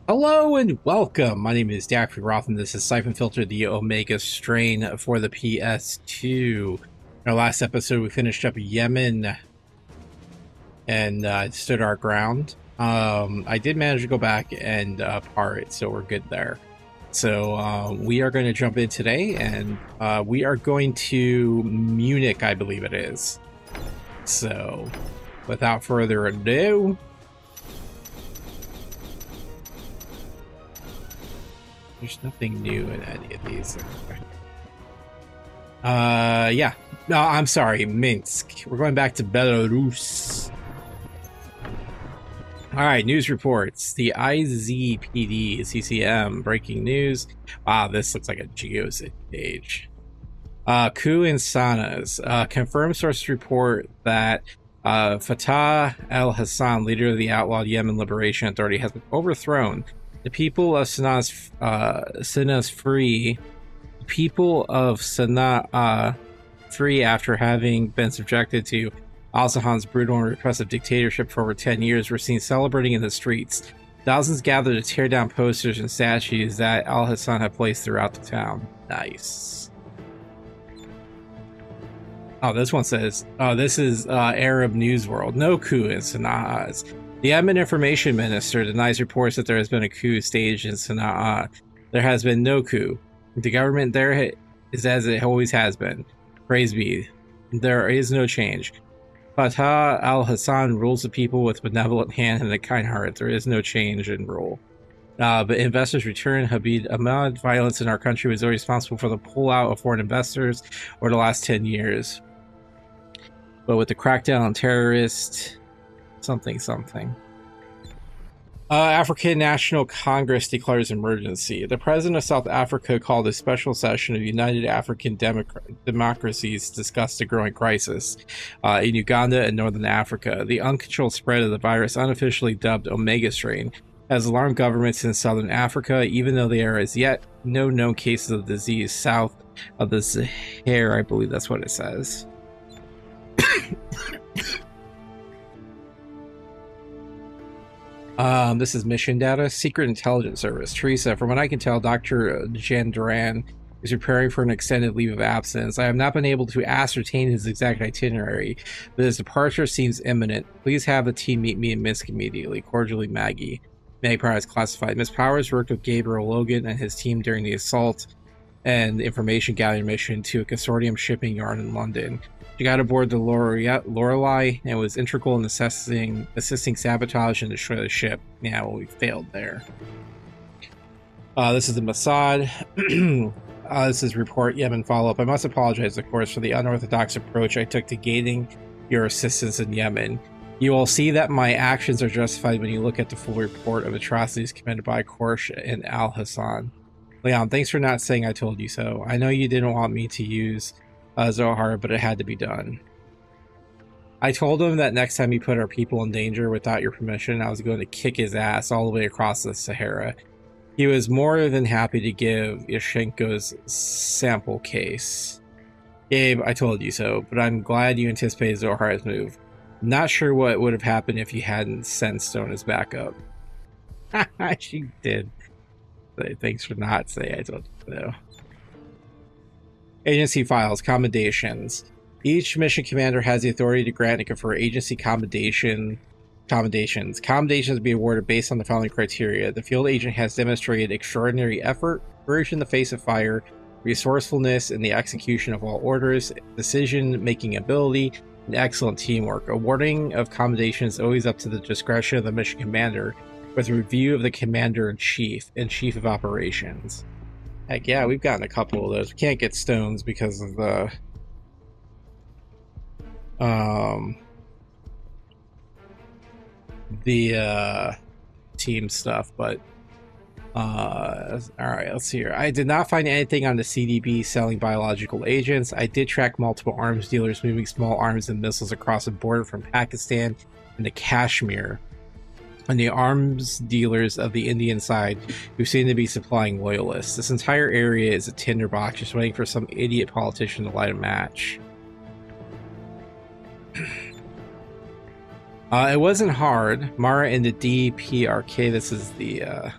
Hello and welcome. My name is Daffy Roth, and this is Syphon Filter, the Omega strain for the PS2. In our last episode, we finished up Yemen and stood our ground. I did manage to go back and par it, so we're good there. So we are going to jump in today, and we are going to Munich, I believe it is. So, without further ado... There's nothing new in any of these. Yeah. No, I'm sorry, Minsk. We're going back to Belarus. Alright, news reports. The IZPD CCM breaking news. Wow, this looks like a geocid page. Coup in Sanas. Confirmed sources report that Fatah al-Hassan, leader of the outlawed Yemen Liberation Authority, has been overthrown. The people of Sana's free. The people of Sana'a free after having been subjected to al-Hassan's brutal and repressive dictatorship for over 10 years were seen celebrating in the streets. Thousands gathered to tear down posters and statues that al-Hassan had placed throughout the town. Nice. Oh, this one says, oh, this is Arab News World. No coup in Sana'a. The Yemen Information Minister denies reports that there has been a coup staged in Sana'a. There has been no coup. The government there is as it always has been. Praise be. There is no change. Fatah al-Hassan rules the people with benevolent hand and a kind heart. There is no change in rule. But investors return. Habib Ahmad, violence in our country was responsible for the pullout of foreign investors over the last 10 years. But with the crackdown on terrorists... something. African National Congress declares emergency. The president of South Africa called a special session of United African Democracies to discuss the growing crisis in Uganda and Northern Africa. The uncontrolled spread of the virus, unofficially dubbed Omega strain, has alarmed governments in Southern Africa, even though there are as yet no known cases of the disease south of the Sahara. I believe that's what it says. This is mission data. Secret Intelligence Service. Teresa, from what I can tell, Dr. Jandran is preparing for an extended leave of absence. I have not been able to ascertain his exact itinerary, but his departure seems imminent. Please have the team meet me in Minsk immediately. Cordially, Maggie. Maggie Powers classified. Miss Powers worked with Gabe Logan and his team during the assault and information gathering mission to a consortium shipping yard in London. She got aboard the Lorelei and was integral in assisting sabotage and destroy the ship. Yeah, well, we failed there. This is the Mossad. This is report Yemen follow-up. I must apologize, of course, for the unorthodox approach I took to gaining your assistance in Yemen. You will see that my actions are justified when you look at the full report of atrocities committed by Korsh and al-Hassan. Leon, thanks for not saying I told you so. I know you didn't want me to use Zohar, but it had to be done. I told him that next time he put our people in danger without your permission, I was going to kick his ass all the way across the Sahara. He was more than happy to give Yashenko's sample case. Gabe, I told you so, but I'm glad you anticipated Zohar's move. Not sure what would have happened if you hadn't sent Stone as backup. She did. Thanks for not saying I told you so. Agency files, commendations. Each mission commander has the authority to grant and confer agency commendations. Commendations be awarded based on the following criteria. The field agent has demonstrated extraordinary effort, courage in the face of fire, resourcefulness in the execution of all orders, decision-making ability, and excellent teamwork. Awarding of commendations is always up to the discretion of the mission commander, with review of the commander-in-chief and chief of operations. Heck yeah, we've gotten a couple of those. We can't get stones because of the team stuff, but alright, let's see here. I did not find anything on the CDB selling biological agents. I did track multiple arms dealers moving small arms and missiles across the border from Pakistan into Kashmir, and the arms dealers of the Indian side who seem to be supplying loyalists. This entire area is a tinderbox just waiting for some idiot politician to light a match. It wasn't hard. Mara in the DPRK, this is the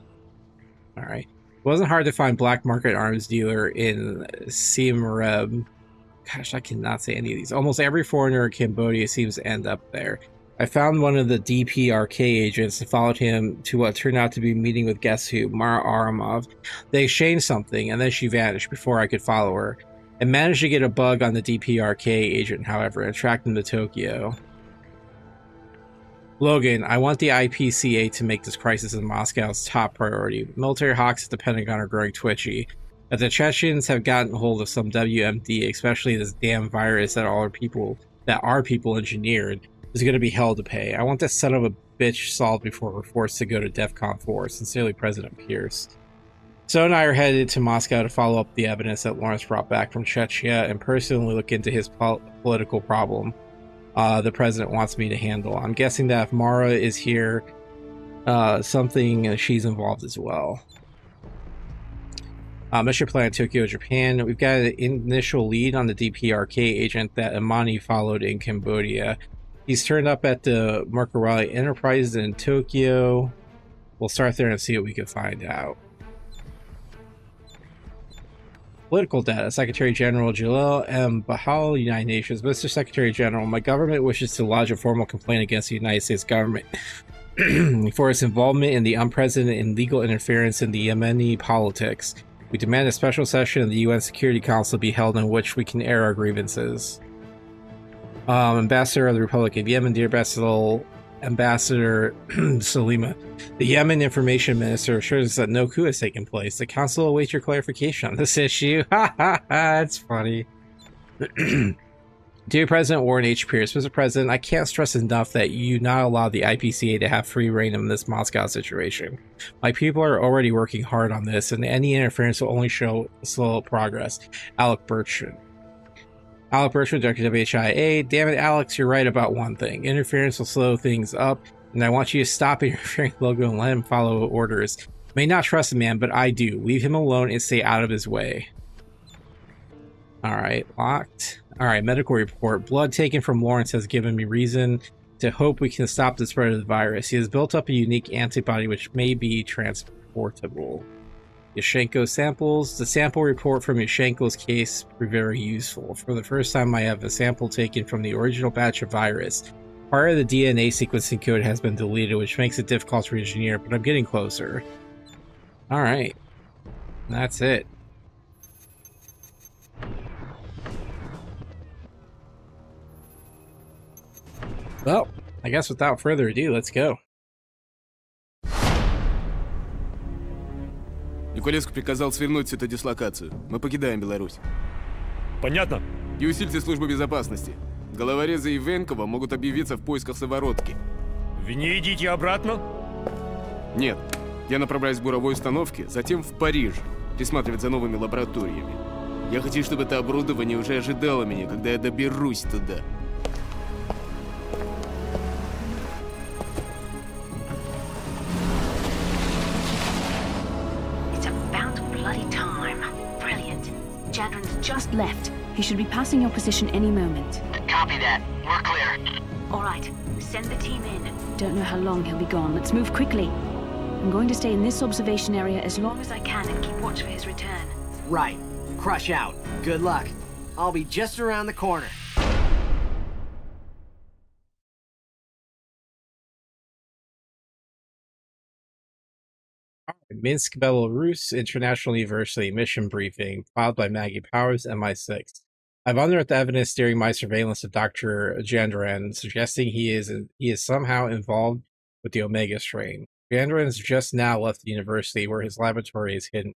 Alright. It wasn't hard to find black market arms dealer in Siem Reap. Gosh, I cannot say any of these. Almost every foreigner in Cambodia seems to end up there. I found one of the DPRK agents and followed him to what turned out to be meeting with guess who, Mara Aramov. They exchanged something, and then she vanished before I could follow her. I managed to get a bug on the DPRK agent, however, and tracked him to Tokyo. Logan, I want the I.P.C.A. to make this crisis in Moscow's top priority. Military hawks at the Pentagon are growing twitchy. If the Chechens have gotten hold of some WMD, especially this damn virus that our people engineered, is going to be hell to pay. I want this son of a bitch solved before we're forced to go to DEFCON 4. Sincerely, President Pierce. So and I are headed to Moscow to follow up the evidence that Lawrence brought back from Chechnya and personally look into his political problem the president wants me to handle. I'm guessing that if Mara is here, she's involved as well. Mission plan Tokyo, Japan. We've got an initial lead on the DPRK agent that Imani followed in Cambodia. He's turned up at the Mercawali Enterprises in Tokyo. We'll start there and see what we can find out. Political data. Secretary General Jalil M. Bahal, United Nations. Mr. Secretary General, my government wishes to lodge a formal complaint against the United States government for its involvement in the unprecedented and illegal interference in the Yemeni politics. We demand a special session of the UN Security Council be held in which we can air our grievances. Ambassador of the Republic of Yemen, dear Ambassador Salima, the Yemen Information Minister assures us that no coup has taken place. The Council awaits your clarification on this issue. Ha ha ha, it's funny. Dear President Warren H. Pierce, Mr. President, I can't stress enough that you not allow the I.P.C.A. to have free reign in this Moscow situation. My people are already working hard on this, and any interference will only show slow progress. Alec Bertrand. Alec Bertrand, Director of WHIA. Damn it, Alex, you're right about one thing. Interference will slow things up, and I want you to stop interfering with Logan and let him follow orders. May not trust the man, but I do. Leave him alone and stay out of his way. Alright, locked. Alright, medical report. Blood taken from Lawrence has given me reason to hope we can stop the spread of the virus. He has built up a unique antibody which may be transportable. Yashchenko samples. The sample report from Yashchenko's case proved very useful. For the first time, I have a sample taken from the original batch of virus. Part of the DNA sequencing code has been deleted, which makes it difficult to re-engineer, but I'm getting closer. Alright. That's it. Well, I guess without further ado, let's go. Николеску приказал свернуть всю эту дислокацию. Мы покидаем Беларусь. Понятно. И усильте службу безопасности. Головорезы и Венкова могут объявиться в поисках Соворотки. Вы не идите обратно? Нет. Я направляюсь к буровой установке, затем в Париж, присматривать за новыми лабораториями. Я хочу, чтобы это оборудование уже ожидало меня, когда я доберусь туда. Just left. He should be passing your position any moment. Copy that. We're clear. All right. Send the team in. Don't know how long he'll be gone. Let's move quickly. I'm going to stay in this observation area as long as I can and keep watch for his return. Right. Crush out. Good luck. I'll be just around the corner. Minsk, Belarus International University mission briefing, filed by Maggie Powers, MI6. I've unearthed evidence during my surveillance of Dr. Jandran, suggesting he is somehow involved with the Omega strain. Jandran's just now left the university where his laboratory is hidden.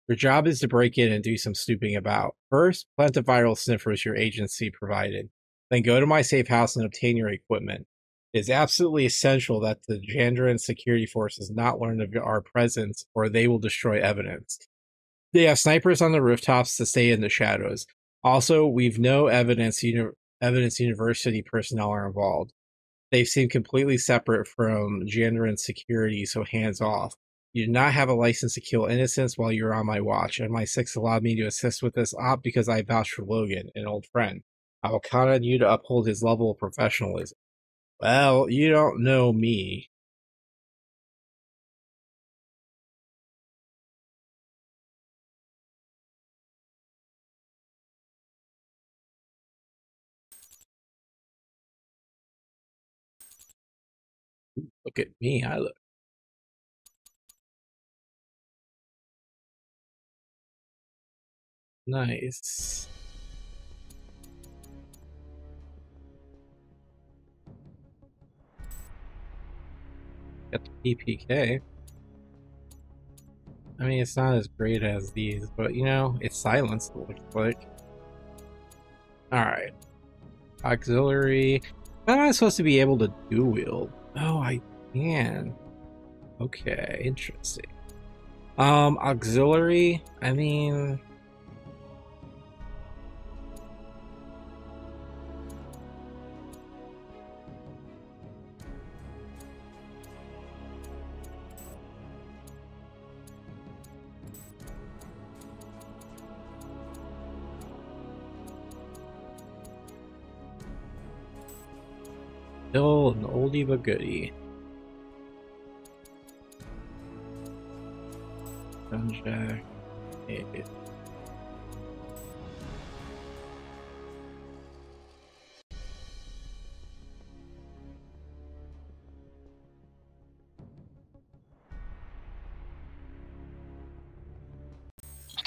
Your job is to break in and do some snooping about. First, plant the viral sniffers your agency provided. Then go to my safe house and obtain your equipment. It is absolutely essential that the Jandran security forces not learn of our presence, or they will destroy evidence. They have snipers on the rooftops to stay in the shadows. Also, we've no evidence university personnel are involved. They seem completely separate from Jandran security, so hands off. You do not have a license to kill innocents while you're on my watch, and my six allowed me to assist with this op because I vouch for Logan, an old friend. I will count on you to uphold his level of professionalism. Well, you don't know me. Look at me, I look. Nice. Got the I.P.C.A. I mean, it's not as great as these, but you know, it's silenced, it looks like. Alright. Auxiliary. How am I supposed to be able to dual wield? Oh, I can. Okay, interesting. Auxiliary, I mean... Still an oldie but goodie. Gunjack. Gabe.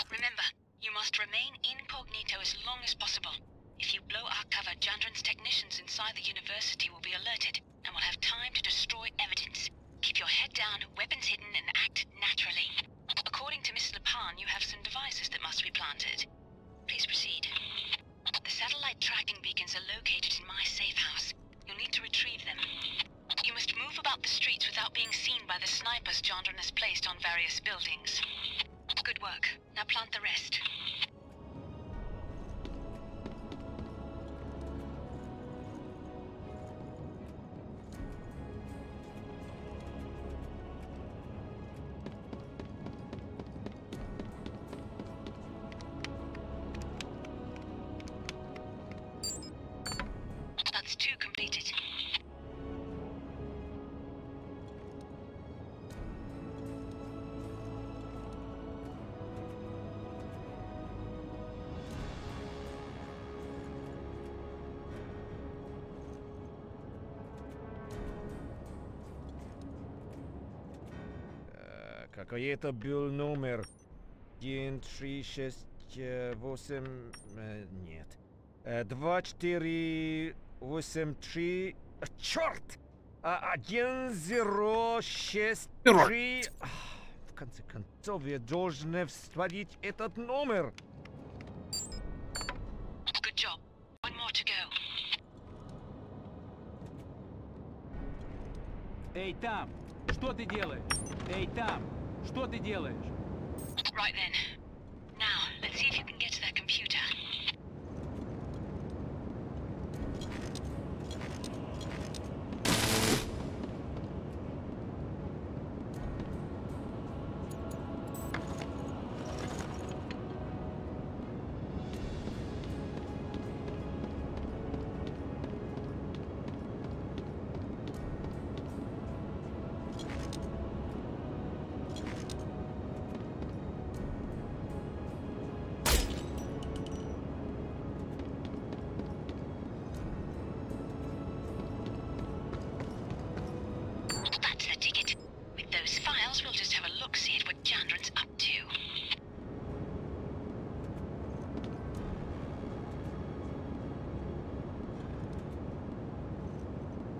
Remember, you must remain incognito as long as possible. If you blow our cover, Jandron's technicians inside the university will be alerted and will have time to destroy evidence. Keep your head down, weapons hidden, and act naturally. According to Miss Lepan, you have some devices that must be planted. Please proceed. The satellite tracking beacons are located in my safe house. You'll need to retrieve them. You must move about the streets without being seen by the snipers Jandron has placed on various buildings. Good work. Now plant the rest. That's 2 completed. Какой это был номер? 1, 3, 6, 8... Нет. 2, 4, 8, 3... Черт! 1, 0, 6, 3... В конце концов, я должен встворить этот номер. Good job. One more to go. Эй, там! Что ты делаешь? Эй, там! Что ты делаешь? Right then. Now, let's see if you can get to that computer. That's the ticket. With those files, we'll just have a look-see at what Jandron's up to.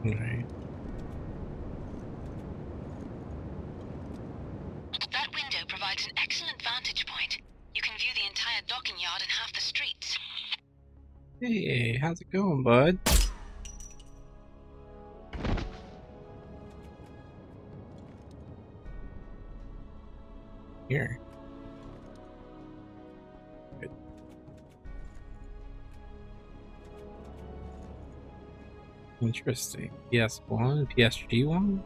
Right. That window provides an excellent vantage point. You can view the entire docking yard and half the streets. Hey, how's it going, bud? Here. Good. Interesting. PS1, PSG1?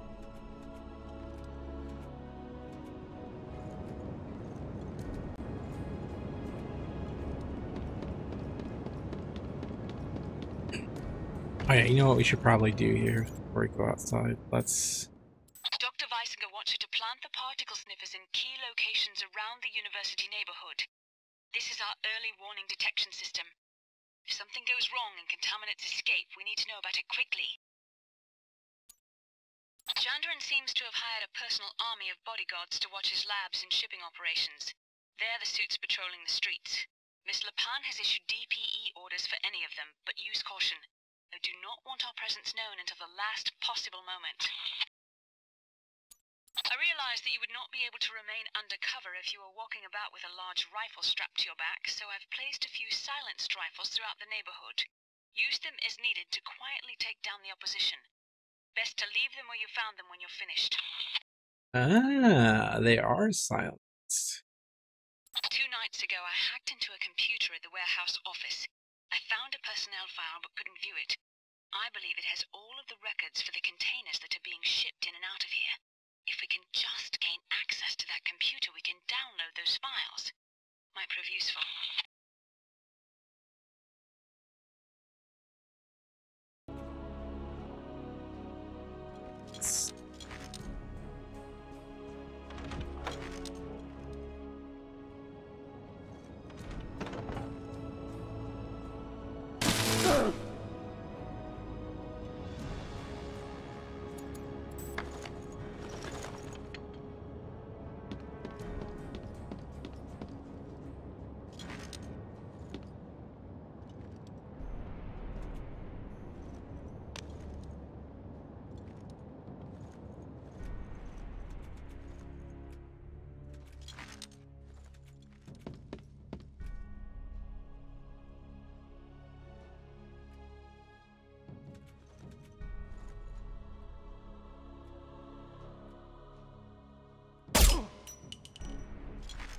Oh yeah, you know what we should probably do here before we go outside? Let's... Dr. Weisinger wants you to plant the particle sniffers in key locations around the university neighborhood. This is our early warning detection system. If something goes wrong and contaminants escape, we need to know about it quickly. Jandron seems to have hired a personal army of bodyguards to watch his labs and shipping operations. They're the suits patrolling the streets. Miss Lapin has issued DPE orders for any of them, but use caution. I do not want our presence known until the last possible moment. I realized that you would not be able to remain undercover if you were walking about with a large rifle strapped to your back, so I've placed a few silenced rifles throughout the neighborhood. Use them as needed to quietly take down the opposition. Best to leave them where you found them when you're finished. Ah, they are silenced. 2 nights ago, I hacked into a computer at the warehouse office. I found a personnel file but couldn't view it. I believe it has all of the records for the containers that are being shipped in and out of here. If we can just gain access to that computer, we can download those files. Might prove useful.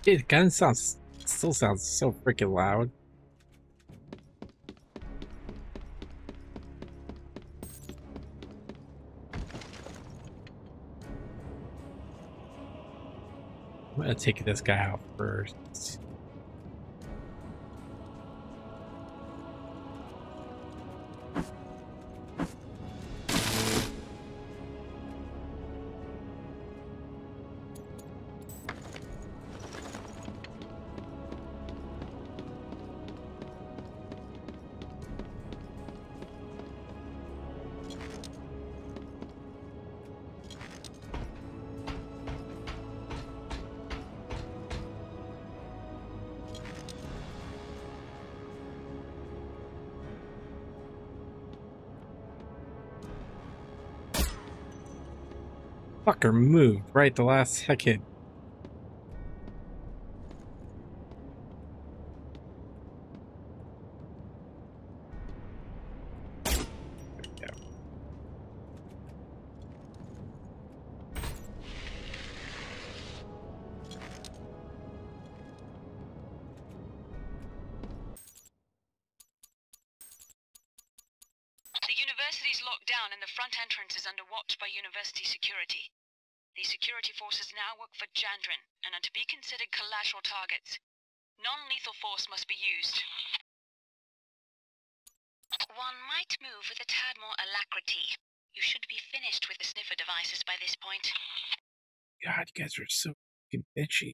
It kind of still sounds so freaking loud. I'm gonna take this guy out first. Fucker moved right the last second. The university's locked down and the front entrance is under watch by university security. These security forces now work for Jandron and are to be considered collateral targets. Non-lethal force must be used. One might move with a tad more alacrity. You should be finished with the sniffer devices by this point. God, you guys are so fucking bitchy.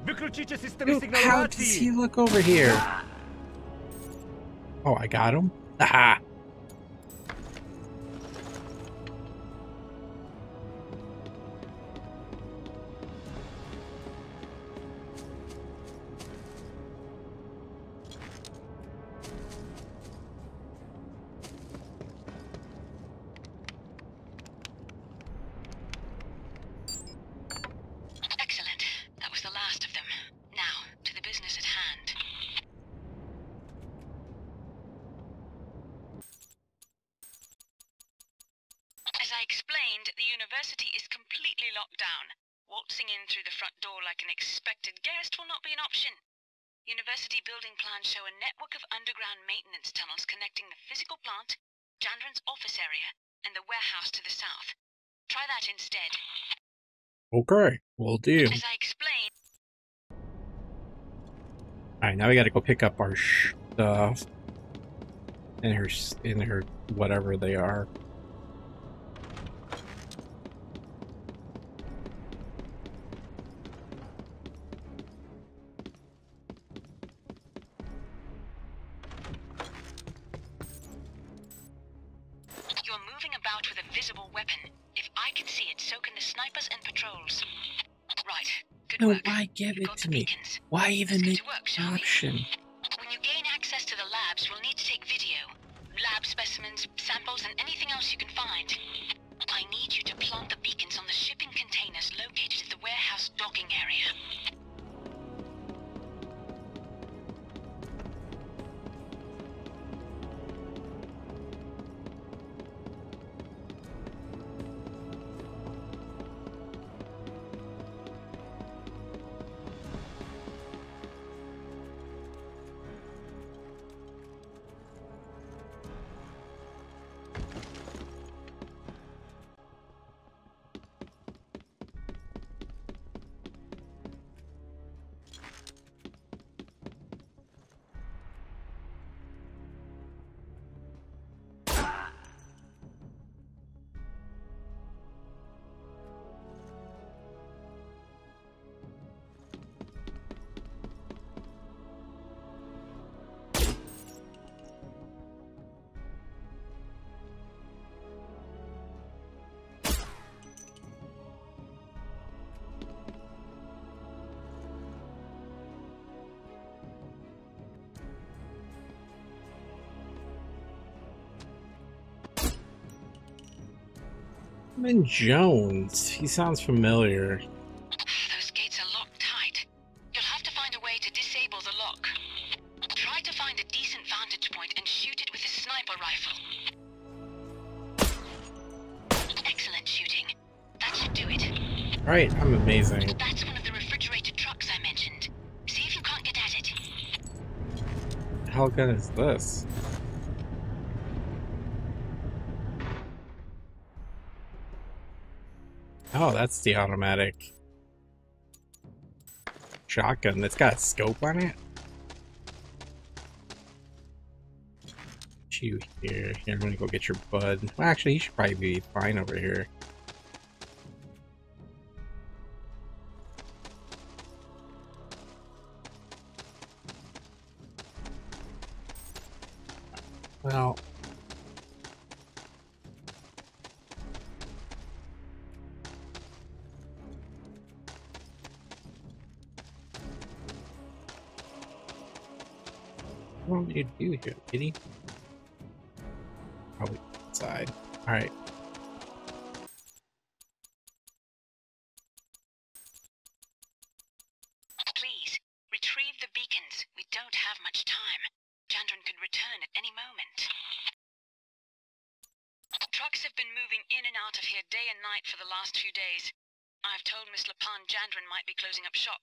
Выключите систему Dude, how does he сигнализации! look over here? Oh, I got him? Aha! Excellent. That was the last of them. Now, to the business at hand. As I explained, the university is completely locked down. Waltzing in through the front door like an expected guest will not be an option. University building plans show a network of underground maintenance tunnels connecting the physical plant, Jandron's office area, and the warehouse to the south. Try that instead. Okay, will do. As I explained. Alright, now we gotta go pick up our stuff. In her whatever they are. You're moving about with a visible weapon. If I can see it, so can the snipers and patrols. Right. Good No, work. why give You've it got to the me? beacons. Why even Let's get make to work, an shall we? option? When you gain access to the labs, we'll need to take video. Lab specimens, samples, and anything else you can find. I need you to plant the beacons on the shipping containers located at the warehouse docking area. Jones. He sounds familiar. Those gates are locked tight. You'll have to find a way to disable the lock. Try to find a decent vantage point and shoot it with a sniper rifle. Excellent shooting. That should do it. Right, I'm amazing. That's one of the refrigerated trucks I mentioned. See if you can't get at it. How good is this? Oh, that's the automatic shotgun that's got a scope on it. You here. Here, I'm gonna go get your bud. Well, actually, he should probably be fine over here. Well, what did you do here, kitty? Probably inside. Alright. Please, retrieve the beacons. We don't have much time. Chandran could return at any moment. Trucks have been moving in and out of here day and night for the last few days. I've told Miss Lapan Chandran might be closing up shop.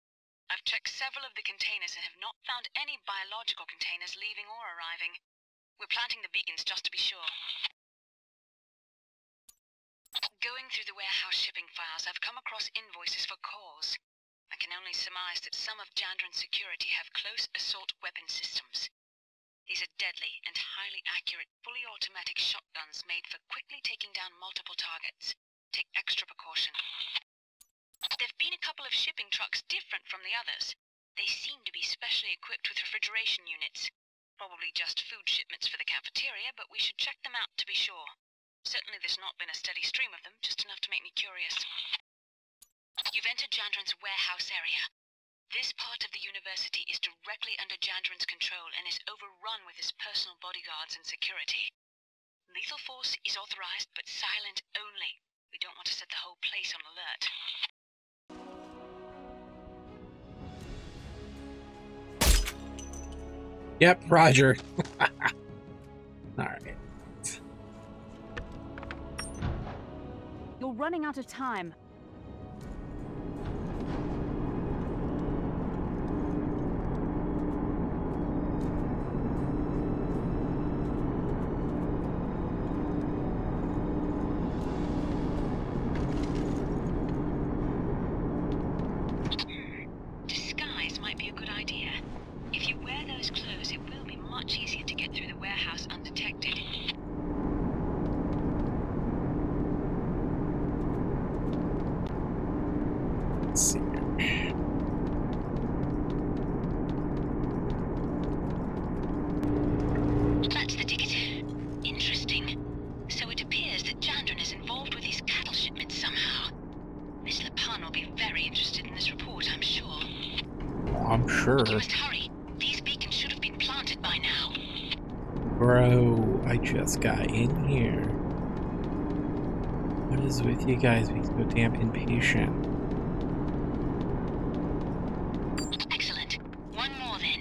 I've checked several of the containers and have not found any biological containers leaving or arriving. We're planting the beacons just to be sure. Going through the warehouse shipping files, I've come across invoices for cores. I can only surmise that some of Chandran's security have close assault weapon systems. These are deadly and highly accurate, fully automatic shotguns made for quickly taking down multiple targets. Take extra precaution. There've been a couple of shipping trucks different from the others. They seem to be specially equipped with refrigeration units. Probably just food shipments for the cafeteria, but we should check them out to be sure. Certainly there's not been a steady stream of them, just enough to make me curious. You've entered Chandran's warehouse area. This part of the university is directly under Chandran's control and is overrun with his personal bodyguards and security. Lethal force is authorized, but silent only. We don't want to set the whole place on alert. Yep, Roger. Alright. You're running out of time. I'm sure. You must hurry. These beacons should have been planted by now. Bro, I just got in here. What is with you guys being so damn impatient? Excellent. One more then.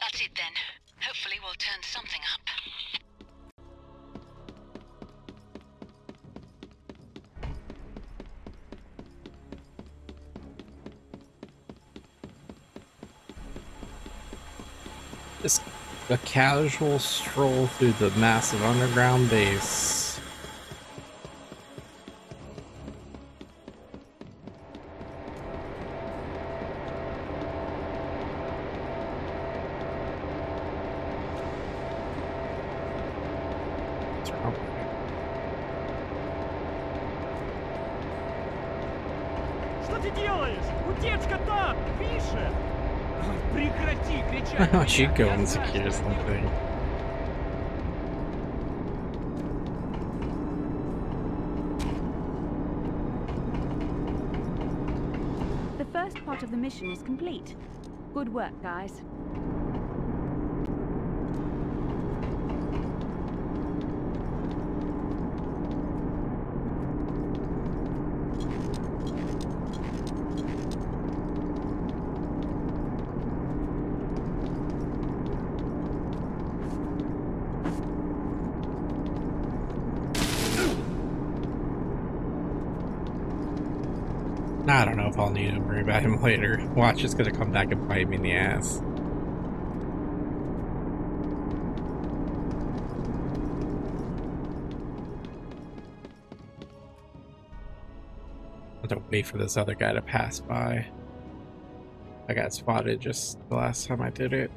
That's it then. Hopefully we'll turn something up. Just a casual stroll through the massive underground base. Что ты делаешь? Утечка там! Пишет! Прекрати Why кричать! don't you go Я and знаю, secure что делать. something? The first part of the mission is complete. Good work, guys. I don't know if I'll need to worry about him later. Watch, it's gonna come back and bite me in the ass. I have to wait for this other guy to pass by. I got spotted just the last time I did it.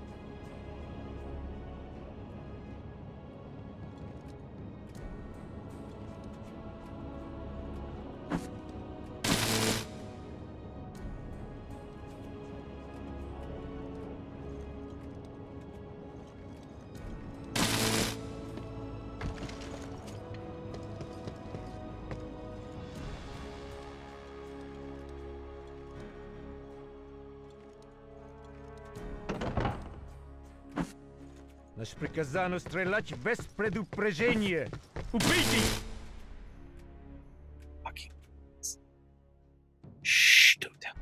Наш приказано стрелять без предупреждения. Убейте их! Fucking. Shh, don't tell.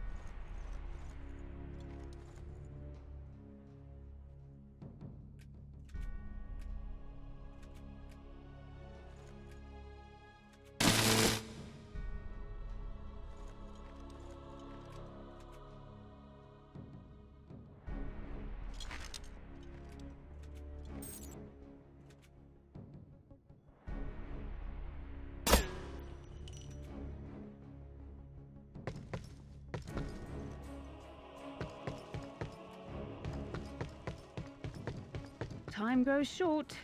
Time goes short.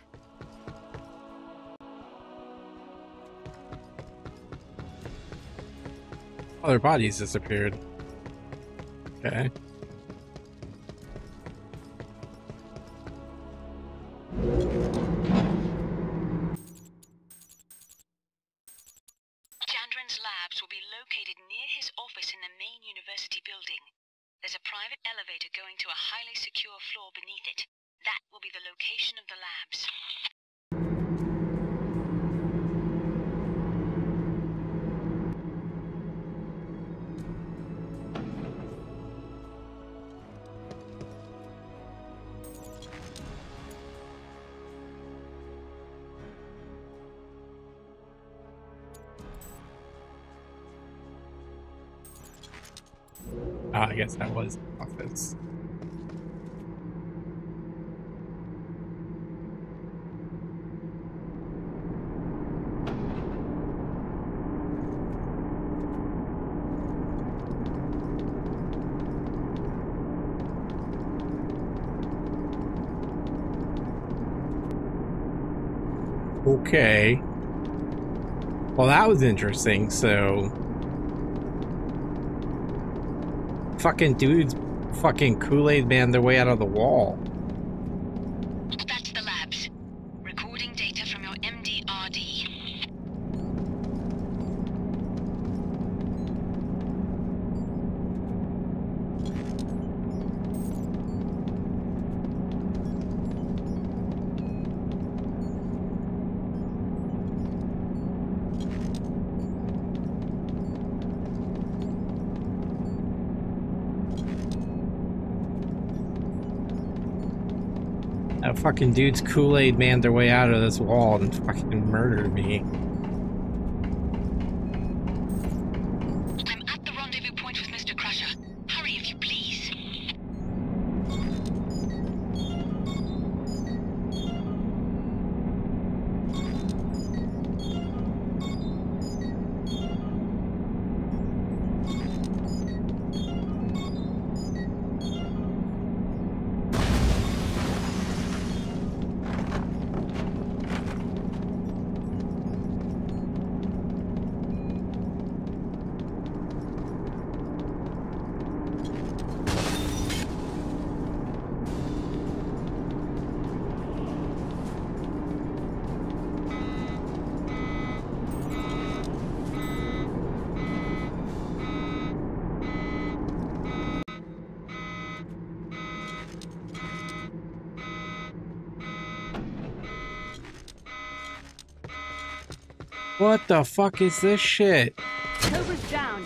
Oh, their bodies disappeared. Okay. Chandran's labs will be located near his office in the main university building. There's a private elevator going to a highly secure floor beneath it. That will be the location of the labs. I guess that was office. Okay. Well, that was interesting. So, fucking dudes, fucking Kool-Aid man their way out of the wall. That's the labs. Recording data from your MDRD. That fucking dude's Kool-Aid man their way out of this wall and fucking murdered me. I'm at the rendezvous point with Mr. Crusher. Hurry if you please. What the fuck is this shit? Cobra's down.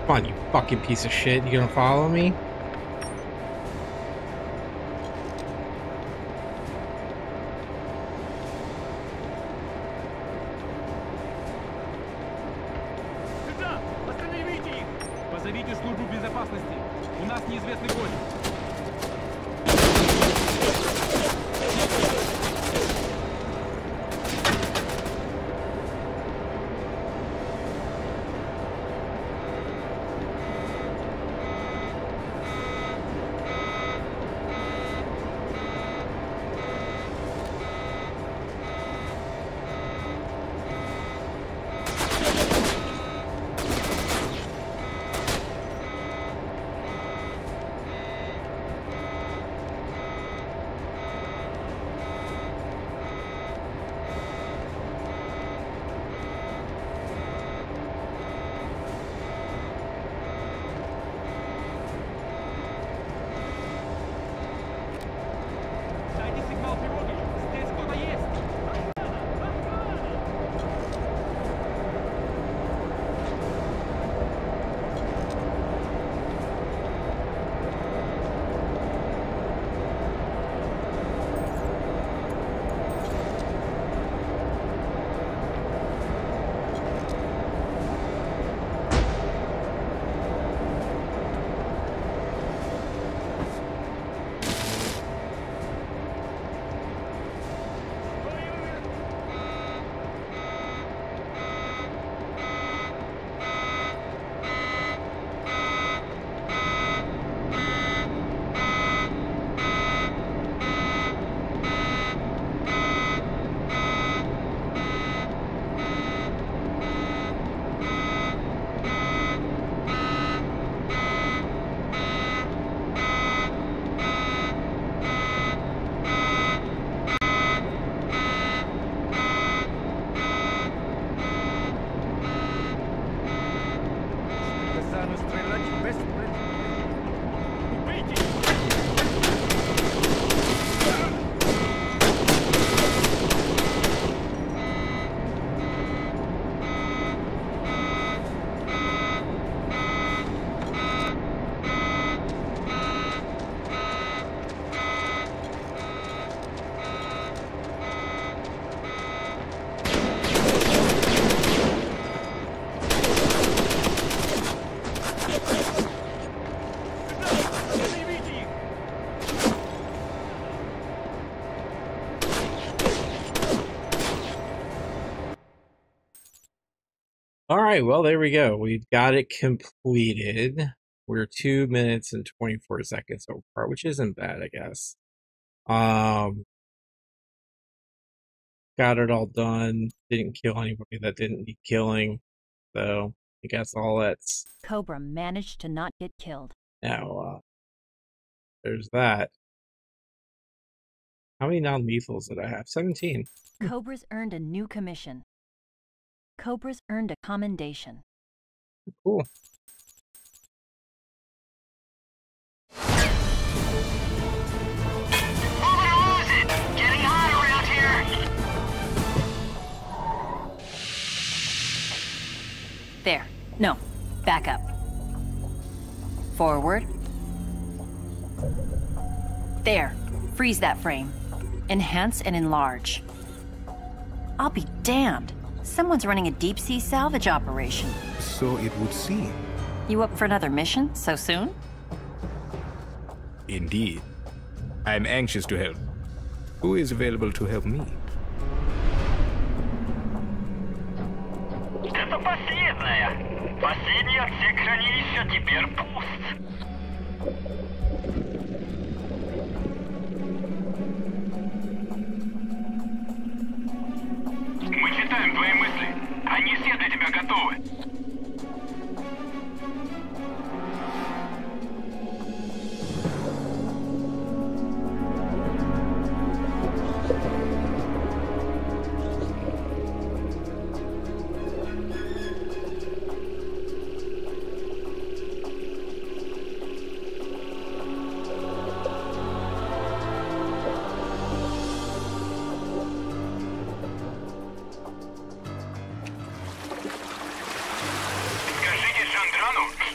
Come on, you fucking piece of shit. You gonna follow me? Сюда! Остановите их! Позовите службу безопасности. У нас неизвестный гость. Alright, well, there we go. We've got it completed. We're 2 minutes and 24 seconds so far, which isn't bad, I guess. Got it all done. Didn't kill anybody that didn't need killing. So, I guess all that's... Cobra managed to not get killed. Now, there's that. How many non-lethals did I have? 17. Cobra's earned a new commission. Cobra's earned a commendation. Cool. Getting hot around here. There. No. Back up. Forward. There. Freeze that frame. Enhance and enlarge. I'll be damned. Someone's running a deep-sea salvage operation. So it would seem. You up for another mission so soon? Indeed. I'm anxious to help. Who is available to help me? Это последняя. Последний отсек хранилища теперь пуст. Мы читаем твои мысли. Они все для тебя готовы.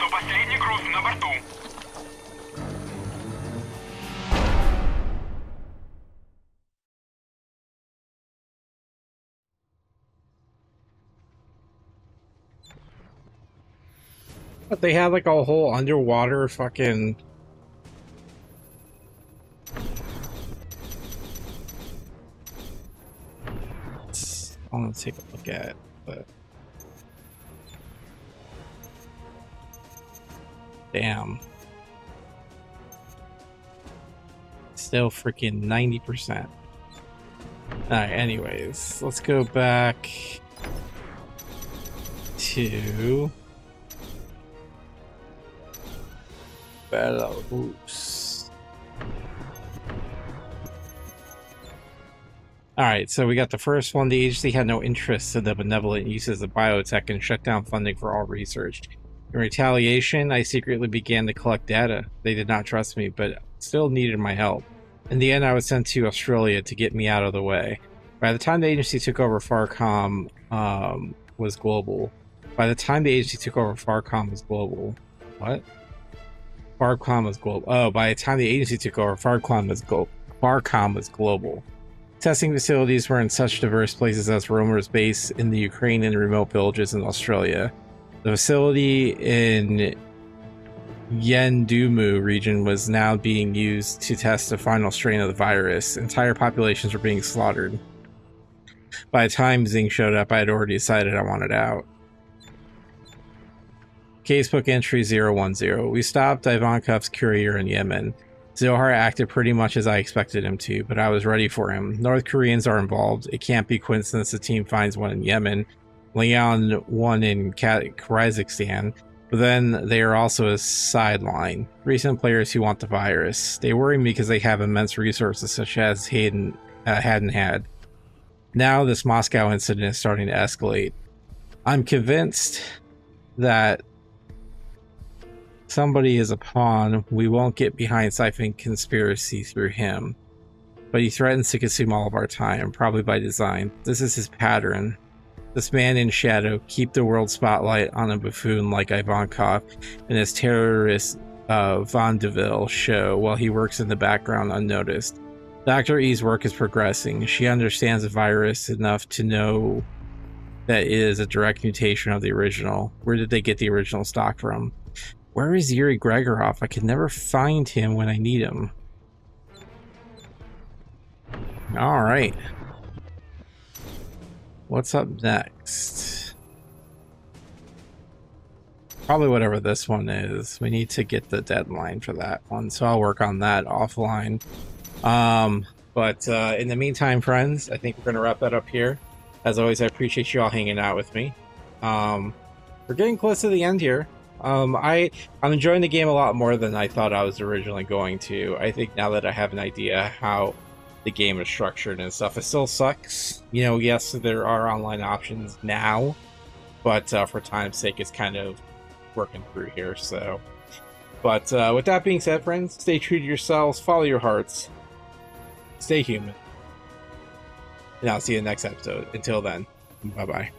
Последний груз на борту. But they had like a whole underwater fucking... I want to take a look at it, but... Damn. Still freaking 90%. Alright, anyways, let's go back to Belarus. Alright, so we got the first one. The agency had no interest in the benevolent uses of biotech and shut down funding for all research. In retaliation, I secretly began to collect data. They did not trust me, but still needed my help. In the end, I was sent to Australia to get me out of the way. By the time the agency took over, FARCOM was global. By the time the agency took over, FARCOM was global. What? FARCOM was global. Oh, by the time the agency took over, FARCOM was global. Testing facilities were in such diverse places as Romer's base in the Ukraine and remote villages in Australia. The facility in Yendumu region was now being used to test the final strain of the virus. Entire populations were being slaughtered. By the time Zing showed up, I had already decided I wanted out. Casebook entry 010. We stopped Ivankov's courier in Yemen. Zohar acted pretty much as I expected him to, but I was ready for him. North Koreans are involved. It can't be coincidence the team finds one in Yemen. Leon one in Kazakhstan, but then they are also a sideline. Recent players who want the virus. They worry me because they have immense resources such as hadn't had. Now this Moscow incident is starting to escalate. I'm convinced that somebody is a pawn. We won't get behind Syphon conspiracy through him, but he threatens to consume all of our time, probably by design. This is his pattern. This man in shadow, keep the world spotlight on a buffoon like Ivankov and his terrorist Vandeville show while he works in the background unnoticed. Dr. E's work is progressing. She understands the virus enough to know that it is a direct mutation of the original. Where did they get the original stock from? Where is Yuri Gregorov? I can never find him when I need him. Alright. What's up next? Probably whatever this one is. We need to get the deadline for that one, so I'll work on that offline. But in the meantime, friends, I think we're going to wrap that up here. As always, I appreciate you all hanging out with me. We're getting close to the end here. I'm enjoying the game a lot more than I thought I was originally going to. I think now that I have an idea how the game is structured and stuff, it still sucks. You know, yes, there are online options now, but for time's sake, it's kind of working through here. So, but with that being said, friends, stay true to yourselves, follow your hearts, stay human, and I'll see you in the next episode. Until then, bye-bye.